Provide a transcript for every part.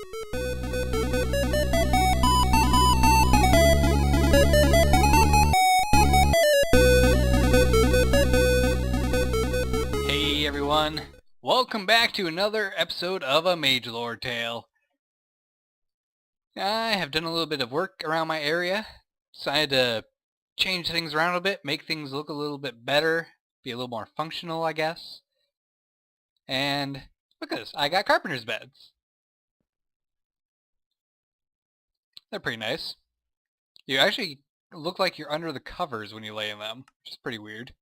Hey everyone, welcome back to another episode of a Magelord tale. I have done a little bit of work around my area, decided to change things around a bit, make things look a little bit better, be a little more functional I guess. And look at this, I got carpenter's beds. They're pretty nice. You actually look like you're under the covers when you lay in them, which is pretty weird.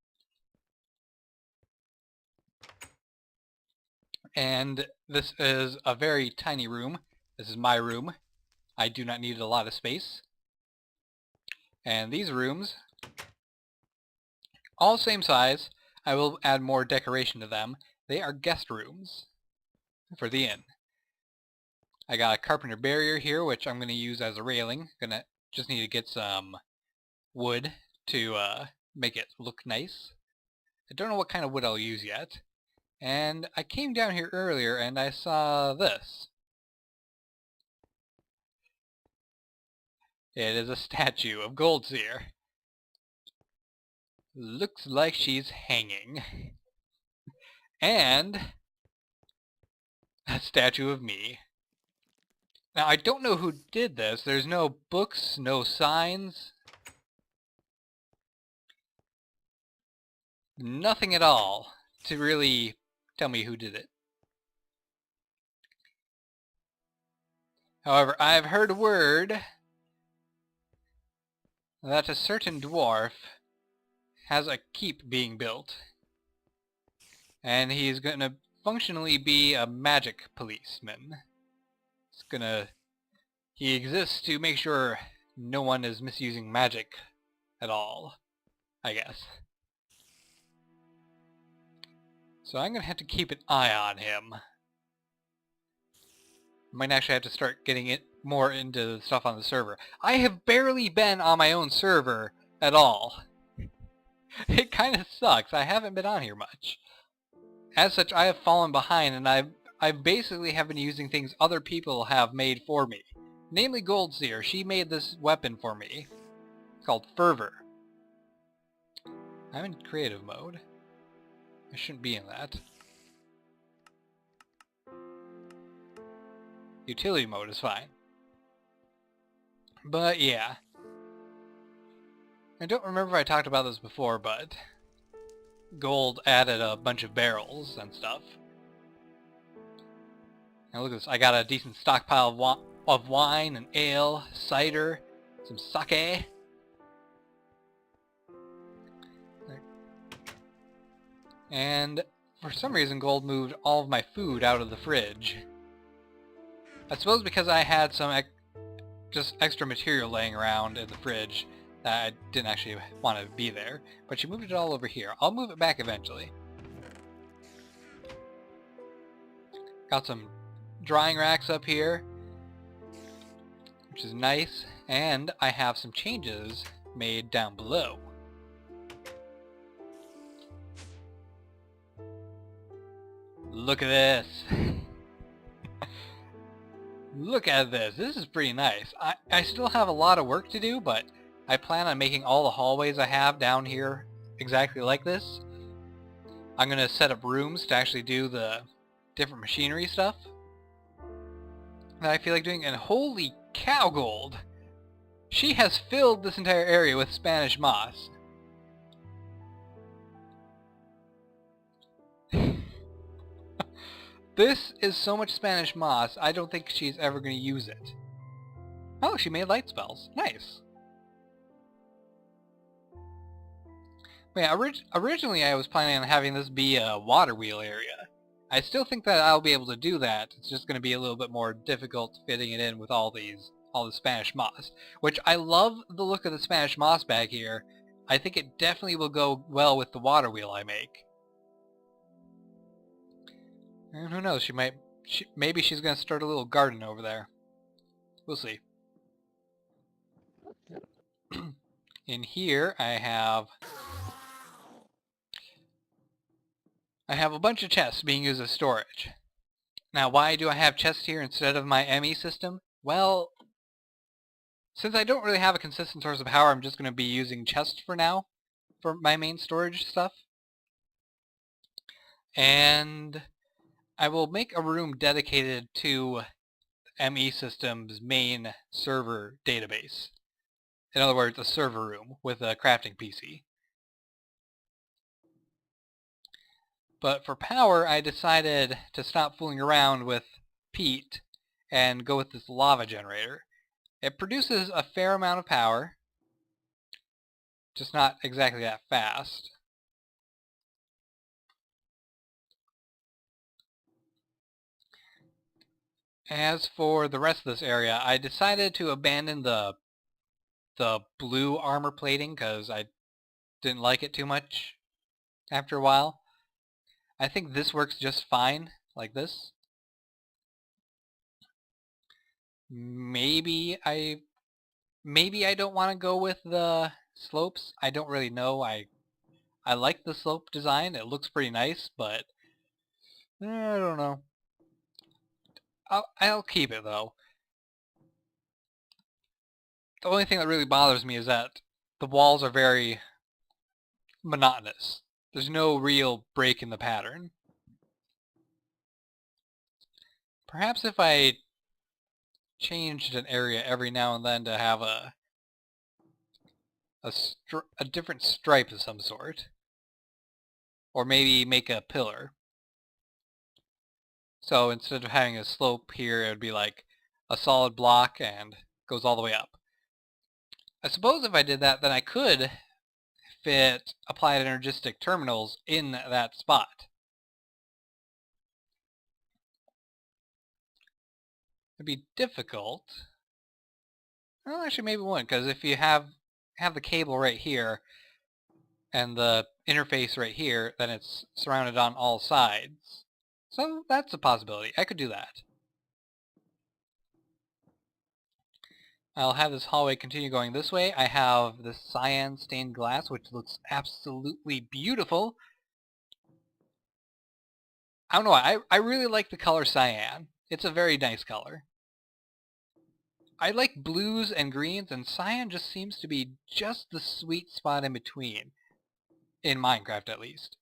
And this is a very tiny room. This is my room. I do not need a lot of space. And these rooms, all same size. I will add more decoration to them. They are guest rooms for the inn. I got a carpenter barrier here, which I'm going to use as a railing. Just need to get some wood to make it look nice. I don't know what kind of wood I'll use yet. And I came down here earlier and I saw this. It is a statue of Goldseer. Looks like she's hanging. And a statue of me. Now I don't know who did this. There's no books, no signs. Nothing at all to really tell me who did it. However, I've heard word that a certain dwarf has a keep being built. And he's going to functionally be a magic policeman. He exists to make sure no one is misusing magic at all, I guess. So I'm going to have to keep an eye on him. Might actually have to start getting it more into the stuff on the server. I have barely been on my own server at all. It kind of sucks. I haven't been on here much. As such, I have fallen behind, and I basically have been using things other people have made for me. Namely Goldseer. She made this weapon for me. It's called Fervor. I'm in creative mode. I shouldn't be in that. Utility mode is fine. But yeah. I don't remember if I talked about this before, but Gold added a bunch of barrels and stuff. Now look at this. I got a decent stockpile of wine and ale, cider, some sake. And for some reason Gold moved all of my food out of the fridge. I suppose because I had some just extra material laying around in the fridge that I didn't actually want to be there. But she moved it all over here. I'll move it back eventually. Got some drying racks up here, which is nice. And I have some changes made down below. Look at this. Look at this. This is pretty nice. I still have a lot of work to do, but I plan on making all the hallways I have down here exactly like this. I'm going to set up rooms to actually do the different machinery stuff that I feel like doing. And holy cow, Gold! She has filled this entire area with Spanish moss. This is so much Spanish moss, I don't think she's ever going to use it. Oh, she made light spells. Nice. But yeah, originally I was planning on having this be a water wheel area. I still think that I'll be able to do that. It's just going to be a little bit more difficult fitting it in with all the Spanish moss. Which I love the look of the Spanish moss back here. I think it definitely will go well with the water wheel I make. And who knows, maybe she's going to start a little garden over there. We'll see. In here I have a bunch of chests being used as storage. Now, why do I have chests here instead of my ME system? Well, since I don't really have a consistent source of power, I'm just going to be using chests for now for my main storage stuff. And I will make a room dedicated to ME System's main server database. In other words, a server room with a crafting PC. But for power, I decided to stop fooling around with peat and go with this lava generator. It produces a fair amount of power, just not exactly that fast. As for the rest of this area, I decided to abandon the blue armor plating because I didn't like it too much after a while. I think this works just fine, like this. Maybe I don't want to go with the slopes. I don't really know. I like the slope design. It looks pretty nice, but I don't know. I'll keep it though. The only thing that really bothers me is that the walls are very monotonous. There's no real break in the pattern. Perhaps if I changed an area every now and then to have a different stripe of some sort. Or maybe make a pillar. So instead of having a slope here, it would be like a solid block and goes all the way up. I suppose if I did that, then I could fit applied energistic terminals in that spot. It'd be difficult. Well, actually maybe it wouldn't, because if you have the cable right here and the interface right here, then it's surrounded on all sides. So that's a possibility. I could do that. I'll have this hallway continue going this way. I have this cyan stained glass, which looks absolutely beautiful. I don't know why. I really like the color cyan. It's a very nice color. I like blues and greens, and cyan just seems to be just the sweet spot in between. In Minecraft, at least.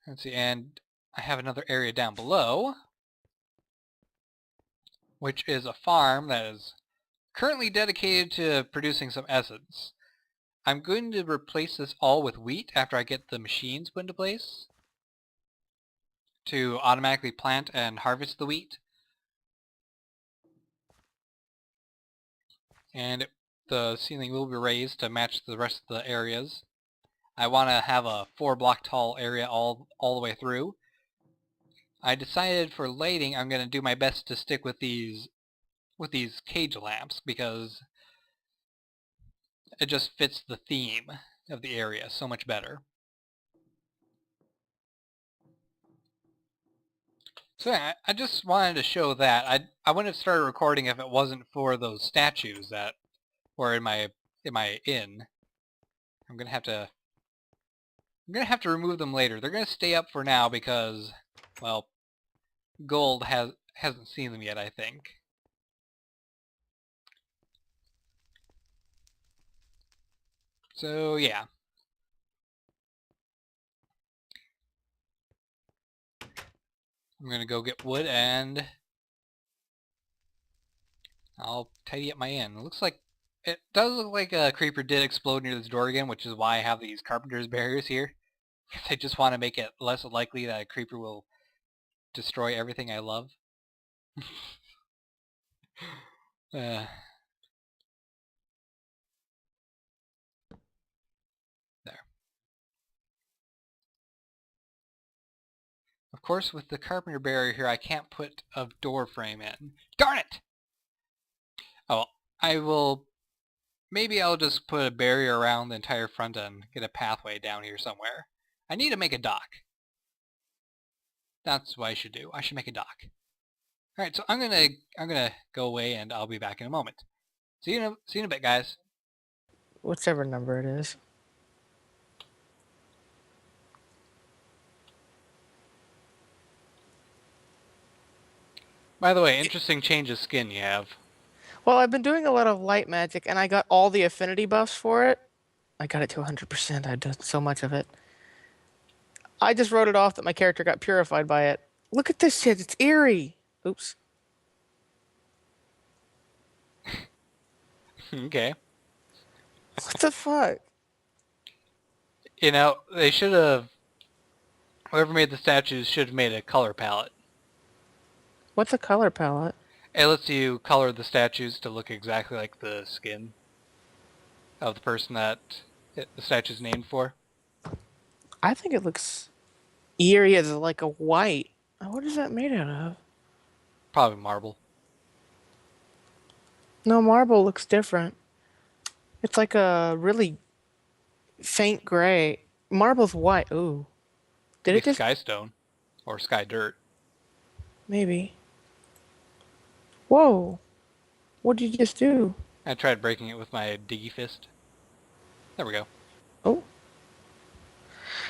Let's see, and I have another area down below, which is a farm that is currently dedicated to producing some essence. I'm going to replace this all with wheat after I get the machines put into place to automatically plant and harvest the wheat. And the ceiling will be raised to match the rest of the areas. I want to have a 4-block tall area all the way through. I decided for lighting I'm going to do my best to stick with these cage lamps because it just fits the theme of the area so much better. So yeah, I just wanted to show that. I wouldn't have started recording if it wasn't for those statues that were in my inn. I'm gonna have to remove them later. They're gonna stay up for now because, well, Gold hasn't seen them yet, I think. So yeah. I'm gonna go get wood and I'll tidy up my inn. It does look like a creeper did explode near this door again, which is why I have these carpenter's barriers here. I just want to make it less likely that a creeper will destroy everything I love. There. Of course, with the carpenter barrier here, I can't put a door frame in. Darn it! Oh, maybe I'll just put a barrier around the entire front and get a pathway down here somewhere. I need to make a dock. That's what I should do. I should make a dock. Alright, so I'm gonna go away and I'll be back in a moment. See you in a bit, guys. Whichever number it is. By the way, interesting change of skin you have. Well, I've been doing a lot of light magic, and I got all the affinity buffs for it. I got it to 100%. I did so much of it. I just wrote it off that my character got purified by it. Look at this shit. It's eerie. Oops. Okay. What the fuck? You know, they should have... Whoever made the statues should have made a color palette. What's a color palette? It lets you color the statues to look exactly like the skin of the person that the statue's named for. I think it looks eerie as like a white. What is that made out of? Probably marble. No, marble looks different. It's like a really faint gray. Marble's white. Ooh. Did Maybe it just... sky stone. Or sky dirt. Maybe. Whoa. What did you just do? I tried breaking it with my diggy fist. There we go. Oh.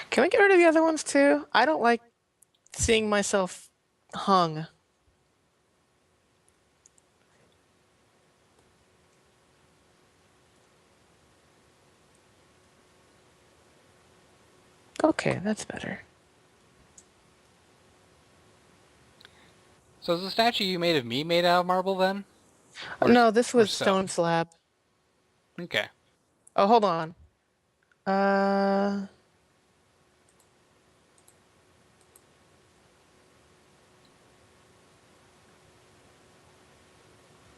Can we get rid of the other ones too? I don't like seeing myself hung. Okay, that's better. So is the statue you made of me made out of marble then? No, this or was stone slab. Okay. Oh, hold on. Uh...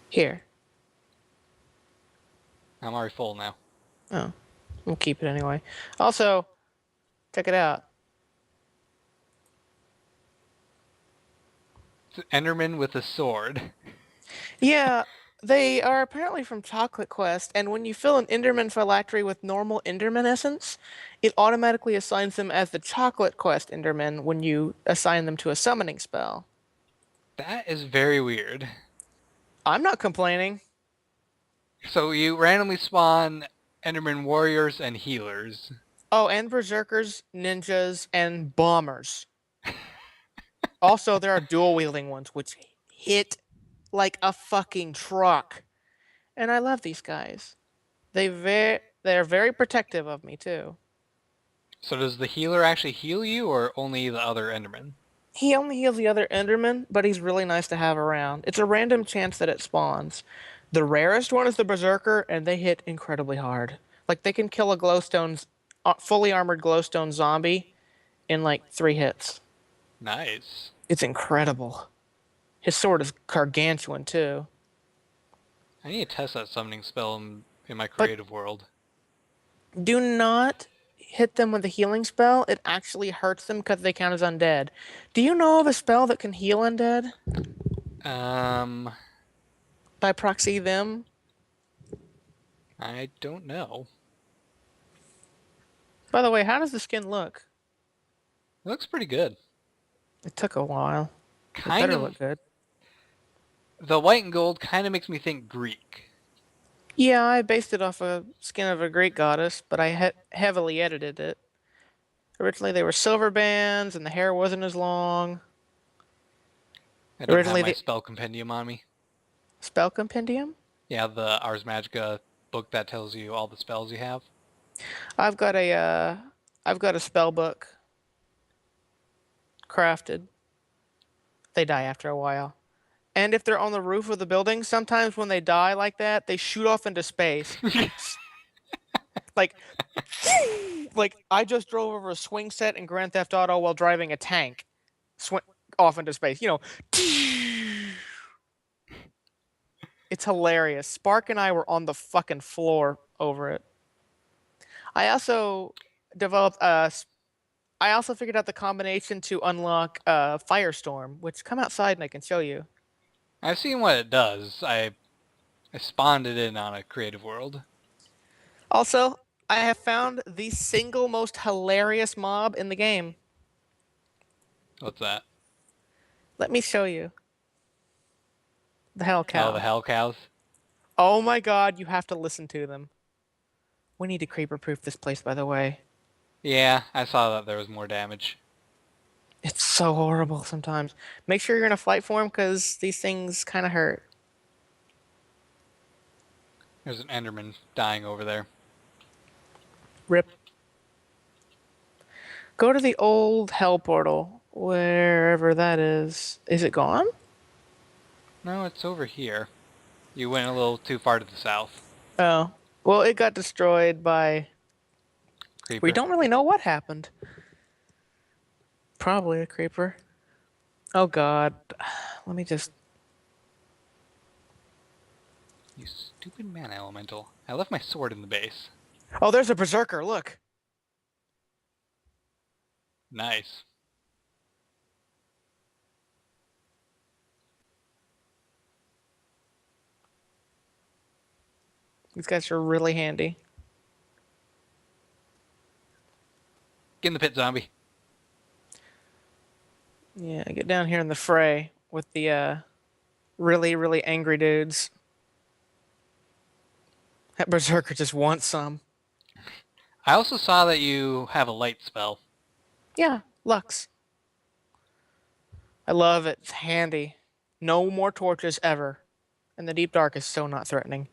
Here. I'm already full now. Oh. We'll keep it anyway. Also, check it out. It's an Enderman with a sword. Yeah, they are apparently from Chocolate Quest, and when you fill an Enderman phylactery with normal Enderman essence, it automatically assigns them as the Chocolate Quest Enderman when you assign them to a summoning spell. That is very weird. I'm not complaining. So you randomly spawn Enderman warriors and healers. Oh, and Berserkers, ninjas, and bombers. Also, there are dual wielding ones, which hit like a fucking truck. And I love these guys. They're very protective of me too. So does the healer actually heal you or only the other Enderman? He only heals the other Enderman, but he's really nice to have around. It's a random chance that it spawns. The rarest one is the Berserker, and they hit incredibly hard. Like they can kill a glowstone, fully armored glowstone zombie in like 3 hits. Nice. It's incredible. His sword is gargantuan too. I need to test that summoning spell in my creative world. Do not hit them with a healing spell. It actually hurts them because they count as undead. Do you know of a spell that can heal undead? By proxy them? I don't know. By the way, how does the skin look? It looks pretty good. It took a while. It Kind better of. look good. The white and gold kind of makes me think Greek. Yeah, I based it off a skin of a Greek goddess, but I heavily edited it. Originally, they were silver bands, and the hair wasn't as long. I don't Originally, have my the spell compendium on me. spell compendium. Yeah, the Ars Magica book that tells you all the spells you have. I've got a spell book crafted. They die after a while. And if they're on the roof of the building, sometimes when they die like that, they shoot off into space. like, like I just drove over a swing set in Grand Theft Auto while driving a tank, off into space. You know, it's hilarious. Spark and I were on the fucking floor over it. I also developed I also figured out the combination to unlock Firestorm, which come outside and I can show you. I've seen what it does. I spawned it in on a creative world. Also, I have found the single most hilarious mob in the game. What's that? Let me show you. The Hell Cow. Oh, the Hell Cows? Oh my god, you have to listen to them. We need to creeper-proof this place, by the way. Yeah, I saw that there was more damage. It's so horrible sometimes. Make sure you're in a flight form because these things kind of hurt. There's an Enderman dying over there. Rip. Go to the old hell portal, wherever that is. Is it gone? No, it's over here. You went a little too far to the south. Oh. Well, it got destroyed by. We Creeper. don't really know what happened. Probably a creeper. Oh god. Let me just. You stupid man elemental. I left my sword in the base. Oh, there's a berserker. Look. Nice. These guys are really handy. Get in the pit, zombie. Yeah, get down here in the fray with the really, really angry dudes. That berserker just wants some. I also saw that you have a light spell. Yeah, Lux. I love it. It's handy. No more torches ever. And the deep dark is so not threatening.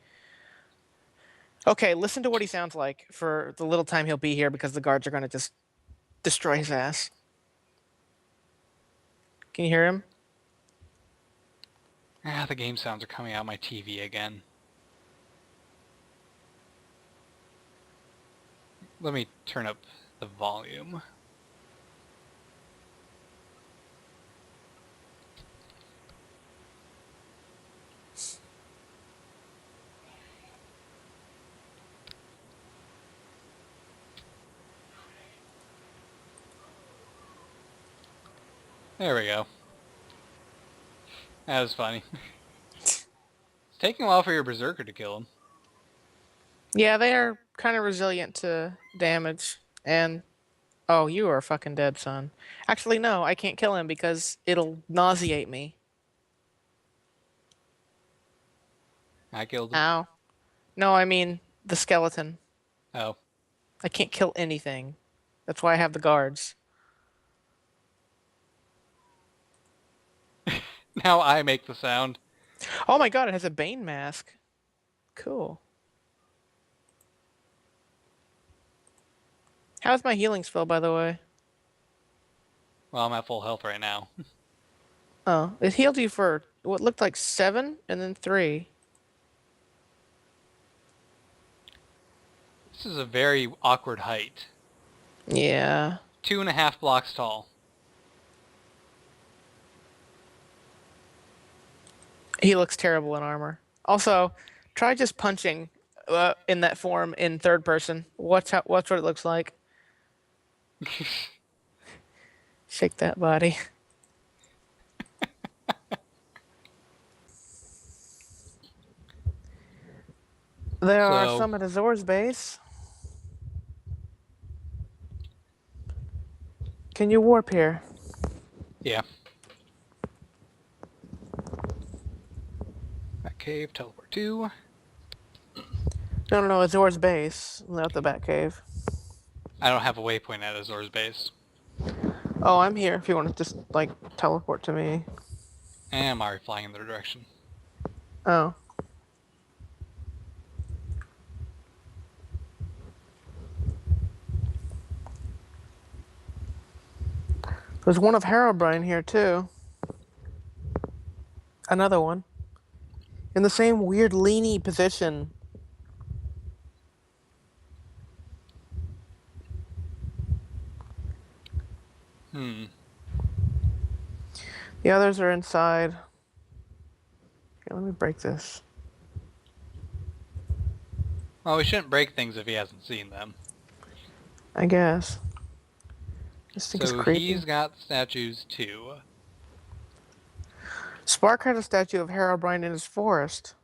Okay, listen to what he sounds like for the little time he'll be here because the guards are going to just destroy his ass. Can you hear him? Ah, the game sounds are coming out of my TV again. Let me turn up the volume. There we go. That was funny. It's taking a while for your Berserker to kill him. Yeah, they are kind of resilient to damage. And, oh, you are fucking dead, son. Actually, no, I can't kill him because it'll nauseate me. I killed him. Ow. No, I mean the skeleton. Oh. I can't kill anything. That's why I have the guards. Now I make the sound. Oh my god, it has a Bane mask. Cool. How's my healing spell, by the way? Well, I'm at full health right now. Oh, it healed you for what looked like 7 and then 3. This is a very awkward height. Yeah. 2.5 blocks tall. He looks terrible in armor. Also, try just punching in that form in third person. Watch what it looks like. Shake that body. There are So, some at Azor's base. Can you warp here? yeah. That cave, teleport 2. No, Azor's base, not the Batcave. I don't have a waypoint at Azor's base. Oh, I'm here if you want to just, like, teleport to me. And I'm already flying in their direction. Oh. There's one of Herobrine here, too. Another one. In the same weird leany position. Hmm. The others are inside. Here, let me break this. Well, we shouldn't break things if he hasn't seen them. I guess. This thing is So creepy. he's got statues too. Spark had a statue of Herobrine in his forest,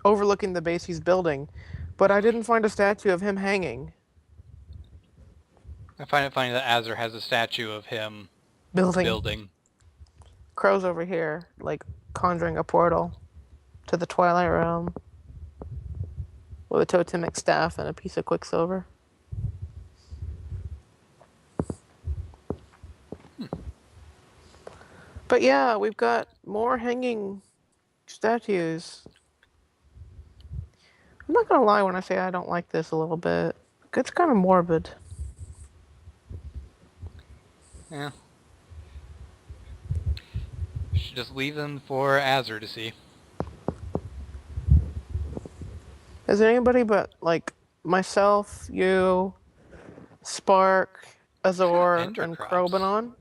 overlooking the base he's building, but I didn't find a statue of him hanging. I find it funny that Azur has a statue of him Building. building. Crow's over here, like conjuring a portal to the Twilight Realm with a totemic staff and a piece of quicksilver. But yeah, we've got more hanging statues. I'm not gonna lie when I say I don't like this a little bit. It's kind of morbid. Yeah. Should just leave them for Azur to see. Is there anybody but like myself, you, Spark, Azor, Ender and crops. Krobanon?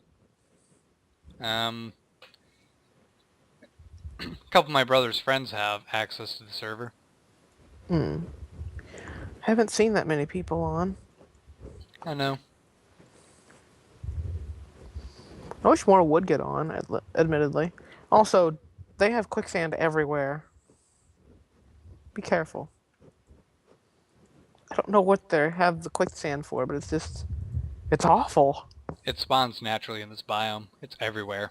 A couple of my brother's friends have access to the server. Haven't seen that many people on. I know. I wish more would get on, admittedly. Also, they have quicksand everywhere. Be careful. I don't know what they have the quicksand for, but it's awful. It spawns naturally in this biome. It's everywhere.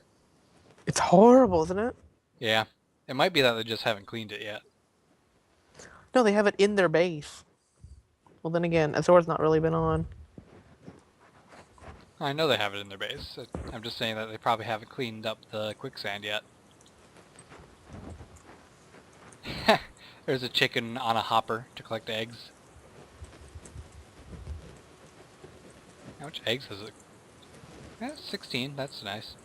It's horrible, isn't it? Yeah. It might be that they just haven't cleaned it yet. No, they have it in their base. Well, then again, Azor's not really been on. I know they have it in their base. I'm just saying that they probably haven't cleaned up the quicksand yet. There's a chicken on a hopper to collect eggs. How much eggs is it? 16. That's nice.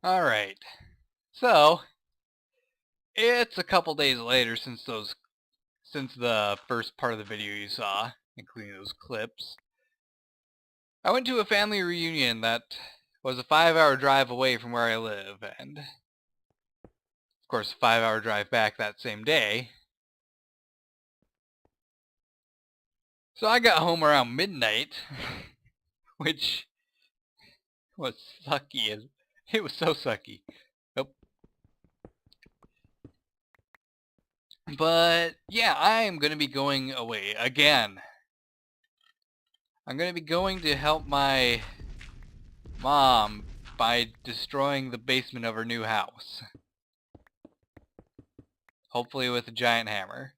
Alright. So, it's a couple days later since the first part of the video you saw, including those clips. I went to a family reunion that was a 5-hour drive away from where I live, and of course a 5-hour drive back that same day. So I got home around midnight, which was sucky. It was so sucky. Nope. But yeah, I am going to be going away again. I'm going to be going to help my mom by destroying the basement of her new house. Hopefully with a giant hammer.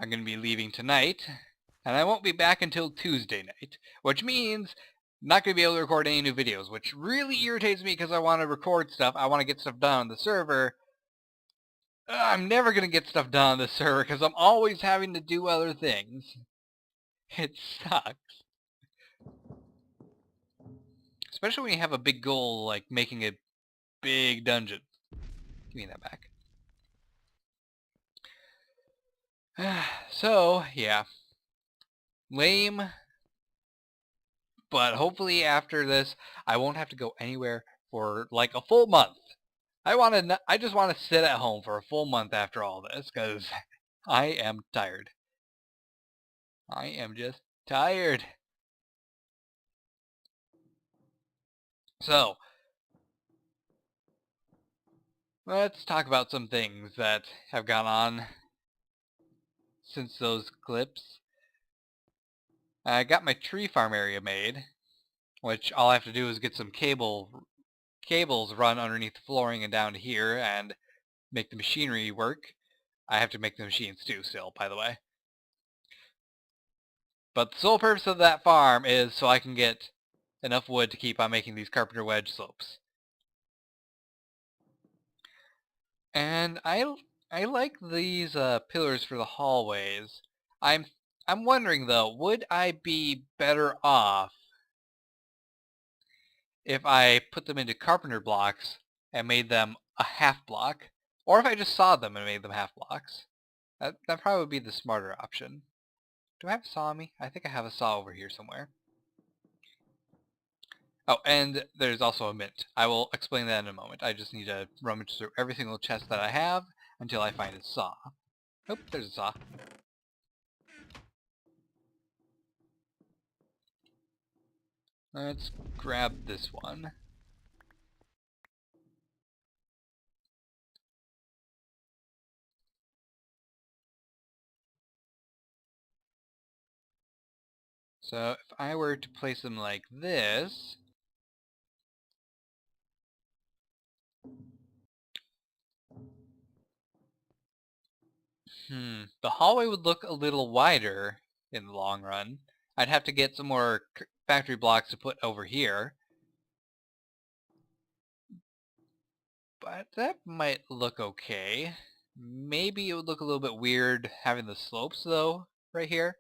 I'm going to be leaving tonight, and I won't be back until Tuesday night, which means I'm not going to be able to record any new videos, which really irritates me because I want to record stuff. I want to get stuff done on the server. I'm never going to get stuff done on the server because I'm always having to do other things. It sucks. Especially when you have a big goal like making a big dungeon. Give me that back. So, yeah. Lame. But hopefully after this, I won't have to go anywhere for like a full month. I just want to sit at home for a full month after all this, because I am tired. I am just tired. So, let's talk about some things that have gone on since those clips. I got my tree farm area made, which all I have to do is get some cables run underneath the flooring and down to here and make the machinery work. I have to make the machines too still, by the way. But the sole purpose of that farm is so I can get enough wood to keep on making these carpenter wedge slopes. And I like these pillars for the hallways. I'm wondering though, would I be better off if I put them into carpenter blocks and made them a half block, or if I just sawed them and made them half blocks? That probably would be the smarter option. Do I have a saw on me? I think I have a saw over here somewhere. Oh, and there's also a mint. I will explain that in a moment. I just need to rummage through every single chest that I have until I find a saw. Oh, there's a saw. Let's grab this one. So if I were to place them like this, the hallway would look a little wider in the long run. I'd have to get some more factory blocks to put over here. But that might look okay. Maybe it would look a little bit weird having the slopes, though, right here.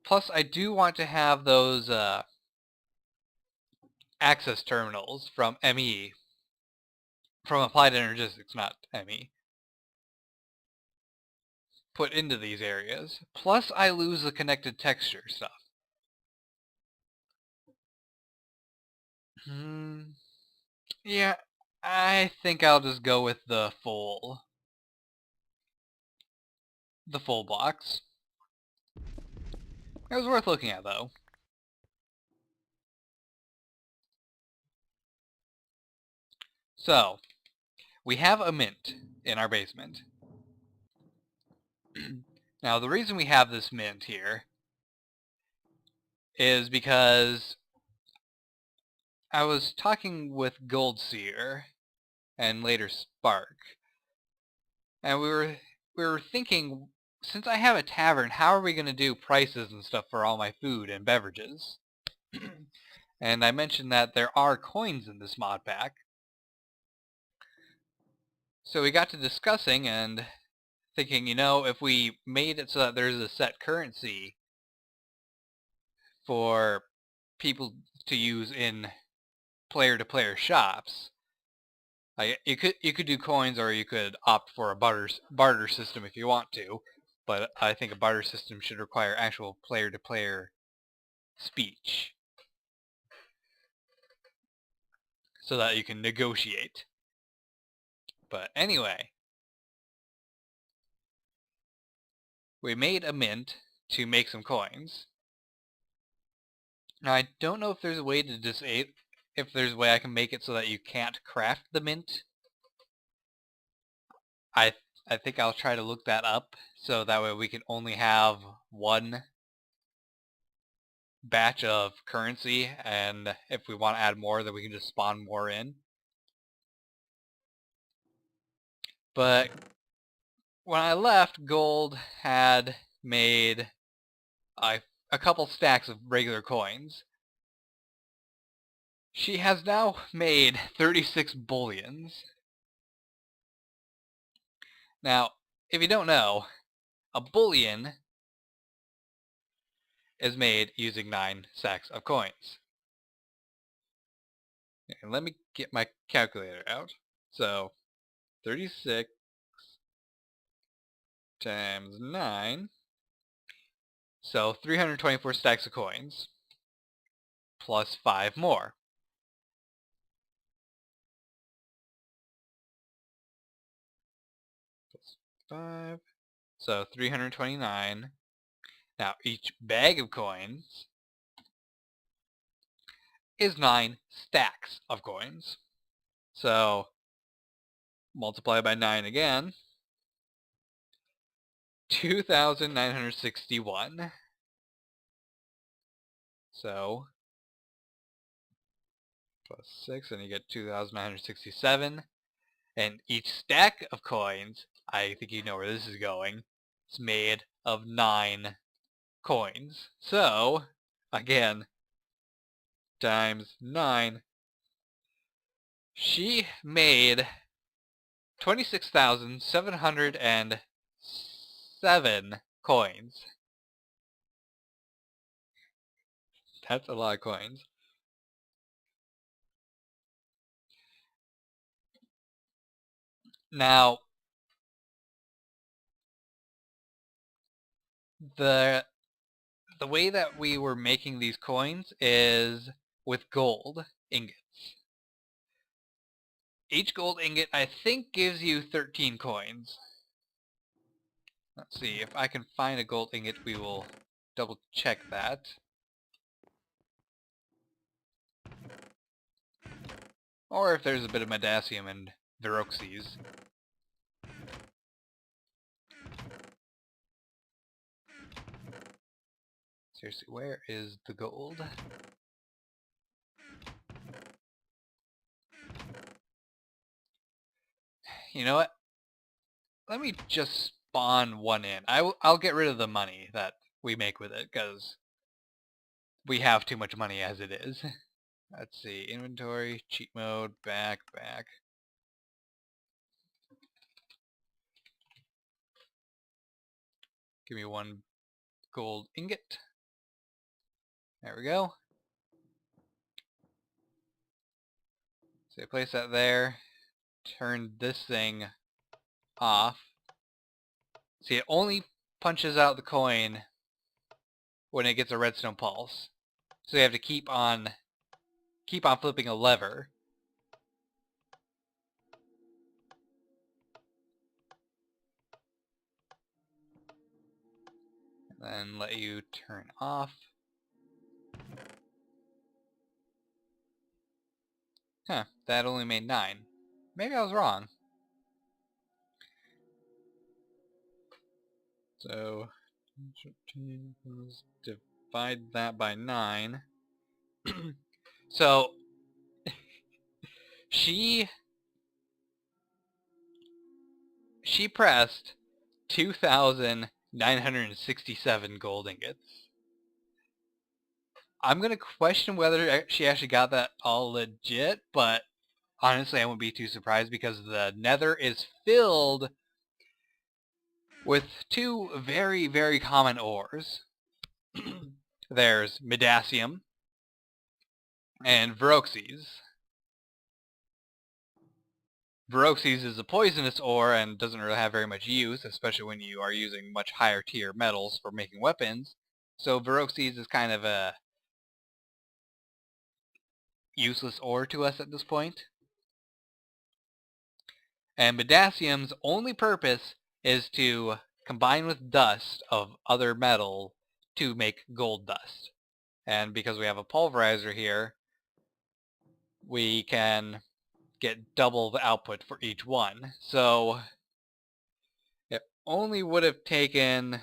Plus, I do want to have those access terminals from ME. From Applied Energistics, not ME. Put into these areas. Plus, I lose the connected texture stuff. Yeah, I think I'll just go with the full blocks. It was worth looking at, though. So, we have a mint in our basement. Now, the reason we have this mint here is because I was talking with Goldseer and later Spark, and we were thinking, since I have a tavern, how are we going to do prices and stuff for all my food and beverages? And I mentioned that there are coins in this mod pack. So we got to discussing and thinking, if we made it so that there's a set currency for people to use in player-to-player shops, you could do coins, or you could opt for a barter system if you want to, but I think a barter system should require actual player-to-player speech so that you can negotiate. But anyway, we made a mint to make some coins. Now, I don't know if there's a way to disable, if there's a way I can make it so that you can't craft the mint. I think I'll try to look that up, so that way we can only have one batch of currency, and if we want to add more, then we can just spawn more in. But when I left, Gold had made a couple stacks of regular coins. She has now made 36 bullions. Now, if you don't know, a bullion is made using 9 sacks of coins. And let me get my calculator out. So, 36 times 9. So, 324 stacks of coins. Plus 5 more. Plus 5. So, 329. Now, each bag of coins is 9 stacks of coins. So, multiply by 9 again. 2,961. So, plus 6, and you get 2,967. And each stack of coins, I think you know where this is going, is made of 9 coins. So, again, times 9. She made 26,707 coins. That's a lot of coins. Now, the way that we were making these coins is with gold ingots. Each gold ingot, I think, gives you 13 coins. Let's see, if I can find a gold ingot, we will double check that. Or if there's a bit of Dacia and Veroxes. Seriously, where is the gold? You know what? Let me just spawn one in. I'll get rid of the money that we make with it, because we have too much money as it is. Let's see, inventory, cheat mode, back. Give me 1 gold ingot. There we go. So I place that there, turn this thing off. See, it only punches out the coin when it gets a redstone pulse. So you have to keep on flipping a lever. And then let you turn off. Huh, that only made 9. Maybe I was wrong. So, divide that by 9. So, she pressed 2,967 gold ingots. I'm gonna question whether she actually got that all legit, but honestly I wouldn't be too surprised because the nether is filled with 2 very, very common ores. There's Medacium and Veroxes. Veroxes is a poisonous ore and doesn't really have very much use, especially when you are using much higher tier metals for making weapons. So Veroxes is kind of a useless ore to us at this point. And Medacium's only purpose is to combine with dust of other metal to make gold dust. And because we have a pulverizer here, we can get double the output for each one. So it only would have taken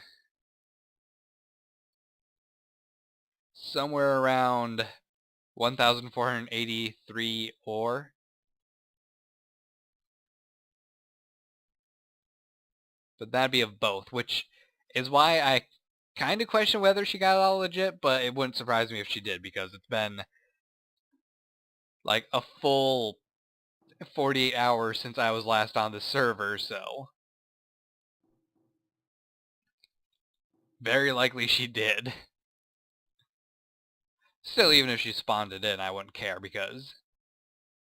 somewhere around 1,483 ore. But that'd be of both, which is why I kind of question whether she got it all legit, but it wouldn't surprise me if she did, because it's been like a full 48 hours since I was last on the server, so very likely she did. Still, even if she spawned it in, I wouldn't care, because,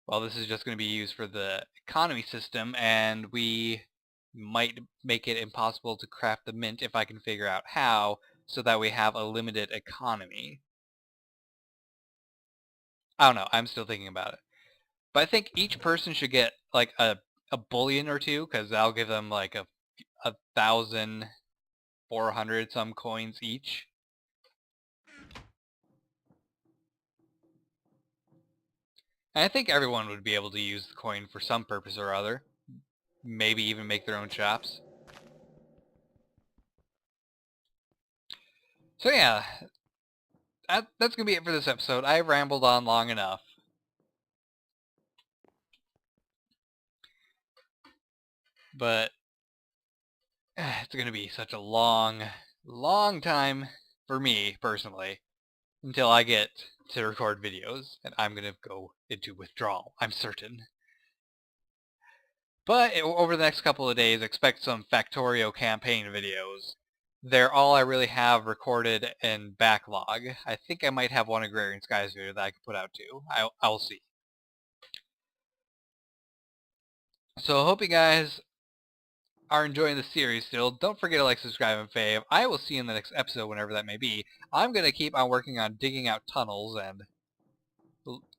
well, this is just going to be used for the economy system, and we might make it impossible to craft the mint if I can figure out how, so that we have a limited economy. I don't know, I'm still thinking about it. But I think each person should get like a bullion or 2, because that'll give them like a 1,400 some coins each. And I think everyone would be able to use the coin for some purpose or other. Maybe even make their own shops. So yeah, that's going to be it for this episode. I rambled on long enough. But it's going to be such a long time for me, personally, until I get to record videos, and I'm going to go into withdrawal, I'm certain. But over the next couple of days, expect some Factorio campaign videos. They're all I really have recorded in backlog. I think I might have one Agrarian Skies video that I could put out too. I'll see. So I hope you guys are enjoying the series still. Don't forget to like, subscribe, and fave. I will see you in the next episode, whenever that may be. I'm going to keep on working on digging out tunnels and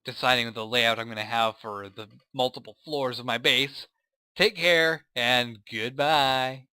deciding the layout I'm going to have for the multiple floors of my base. Take care, and goodbye.